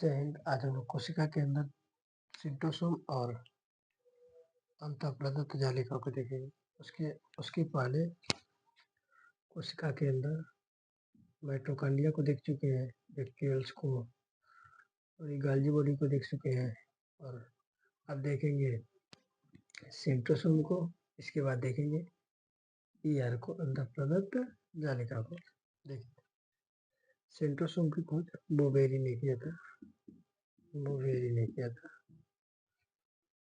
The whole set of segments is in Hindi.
जय हिंद। आज हम लोग कोशिका के अंदर सिंट्रोसोम और अंतःप्रदत्त जालिका को देखेंगे। उसके उसके पहले कोशिका के अंदर माइटोकॉन्ड्रिया को देख चुके हैं, वैक्यूल्स को और गाल्गी बॉडी को देख चुके हैं, और अब देखेंगे सेंट्रोसोम को। इसके बाद देखेंगे ईआर को, अंतःप्रदत्त जालिका को। देखिए, सेंट्रोसोम की खोज बोवेरी ने किया था।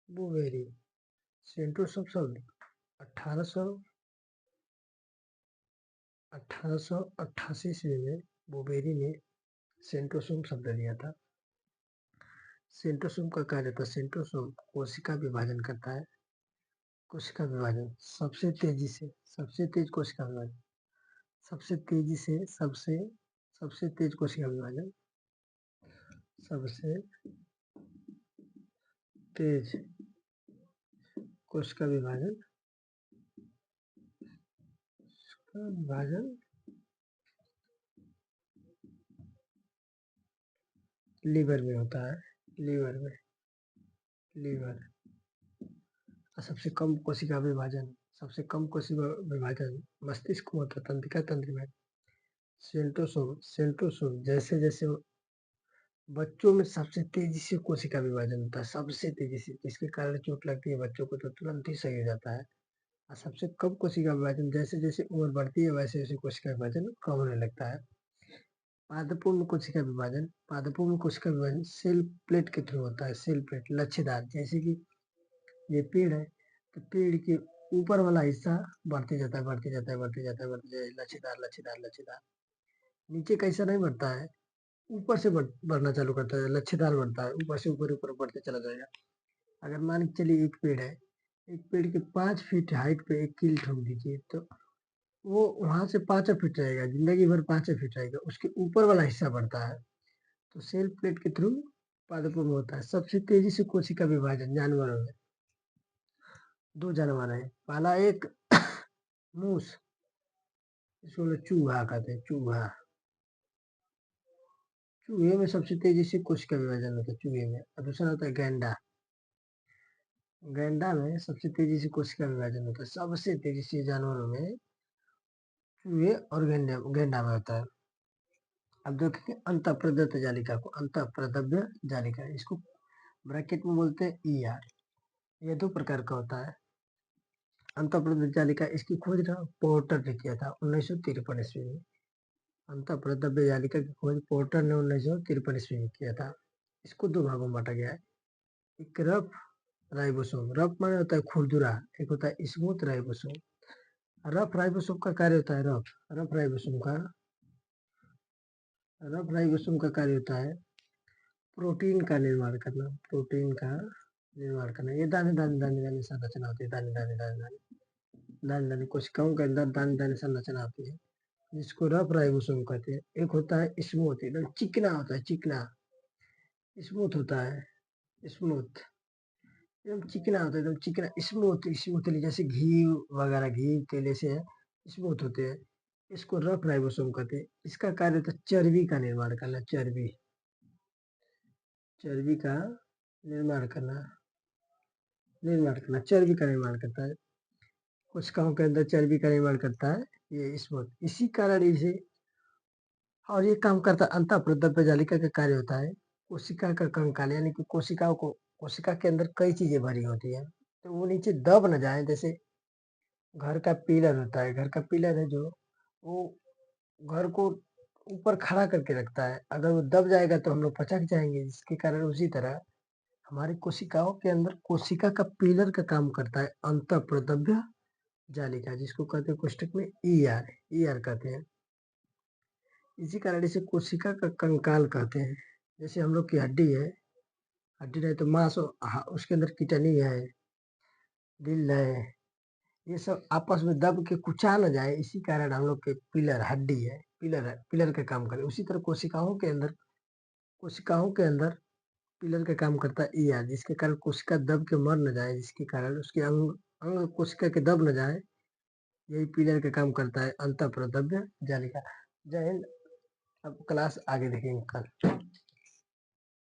बोवेरी सेंट्रोसोम शब्द 1888 ईस्वी में बोवेरी ने सेंट्रोसोम शब्द दिया था। सेंट्रोसोम का कार्य था, सेंट्रोसोम कोशिका विभाजन करता है। कोशिका विभाजन सबसे तेज कोशिका विभाजन, सबसे तेज कोशिका विभाजन, सबसे तेज कोशिका विभाजन लीवर में होता है। लीवर और सबसे कम कोशिका विभाजन मस्तिष्क में होता है, तंत्रिका तंत्र में। सेंट्रोसोम जैसे जैसे बच्चों में सबसे तेजी से कोशिका विभाजन होता है, सबसे तेजी से, जिसके कारण चोट लगती है बच्चों को तो तुरंत ही सही हो जाता है। और सबसे कम कोशिका विभाजन जैसे जैसे उम्र बढ़ती है वैसे वैसे कोशिका विभाजन कम होने लगता है। पादपूर्ण कोशिका विभाजन सेल प्लेट के थ्रू होता है। सेल प्लेट लच्छेदार, जैसे कि ये पेड़ है तो पेड़ के ऊपर वाला हिस्सा बढ़ते जाता है, लच्छेदार। नीचे कैसा नहीं बढ़ता है, ऊपर से बढ़ना चालू करता है, लच्छेदार बढ़ता है, ऊपर से ऊपर बढ़ते चला जाएगा। अगर मान के चलिए एक पेड़ है, एक पेड़ के 5 फीट हाइट पे एक कील ठोक दीजिए तो वो वहां से 5 फीट रहेगा, जिंदगी भर 5 फीट रहेगा। उसके ऊपर वाला हिस्सा बढ़ता है। तो सेल प्लेट के थ्रू पादपों में होता है। सबसे तेजी से कोशिका विभाजन जानवरों में 2 जानवर है। पहला एक मूस, इसको चूहा कहते हैं। चूहे में सबसे तेजी से कोशिका विभाजन होता है, चूहे में। और दूसरा होता है गैंडा में सबसे तेजी से कोशिका विभाजन होता है। सबसे तेजी से जानवरों में चूहे और गैंडा में होता है। अब देखेंगे अंतःप्रदत्त जालिका को। अंतःप्रदव्य जालिका, इसको ब्रैकेट में बोलते हैं ईआर। यह 2 प्रकार का होता है। अंतःप्रदत्त जालिका, इसकी खोज पोर्टर ने किया था 1953 ईस्वी में। अंतःप्रदव्य जालिका की खोज पोर्टर ने 1953 ईस्वी में किया था। इसको 2 भागों में बांटा गया है। एक रफ राइबोसोम, रफ माने होता है खुरदुरा, एक होता है स्मूथ राइबोसोम। रफ राइबोसोम का कार्य होता है रफ राइबोसोम का कार्य होता है प्रोटीन का निर्माण करना। ये दाने संरचना होती है। दाने कोशिकाओं के अंदर दाने संरचना होती है, जिसको रफ राइबोसोम कहते हैं। एक होता है स्मूथ, एकदम चिकना होता है, स्मूथ होता है, एकदम चिकना स्मूथली, जैसे घी तेल से स्मूथ होते हैं। इसको रफ राइबोसोम कहते हैं। इसका कार्य होता है चर्बी का निर्माण करना। चर्बी का निर्माण करता है। कोशिकाओं के अंदर चर्बी का निर्माण करता है ये स्मूथ। इसी कारण इसे, और ये काम करता है अंतःप्रदव्य जालिका का कार्य होता है कोशिका का कंकाल, यानी कि कोशिका के अंदर कई चीजें भरी होती है तो वो नीचे दब न जाए। जैसे घर का पिलर होता है, जो वो घर को ऊपर खड़ा करके रखता है। अगर वो दब जाएगा तो हम लोग पचक जाएंगे, जिसके कारण उसी तरह हमारी कोशिकाओं के अंदर कोशिका का पिलर का काम करता है अंतःप्रदव्य जालिका, जिसको कहते हैं कोष्ठक में ईआर कहते हैं। इसी कारण इसे कोशिका का कंकाल कहते हैं। जैसे हम लोग की हड्डी नहीं तो मांस, उसके अंदर किडनी है, दिल है, ये सब आपस में दब के कुचा न जाए, इसी कारण हम लोग के पिलर का काम करे। उसी तरह कोशिकाओं के अंदर पिलर का काम करता है ईआर, जिसके कारण कोशिका दब के मर न जाए, जिसके कारण उसके अंग कोशिका के दब न जाए। यही पिलर का काम करता है अंतःप्रदव्य जालिका। जय हिंद। अब क्लास आगे देखेंगे कल।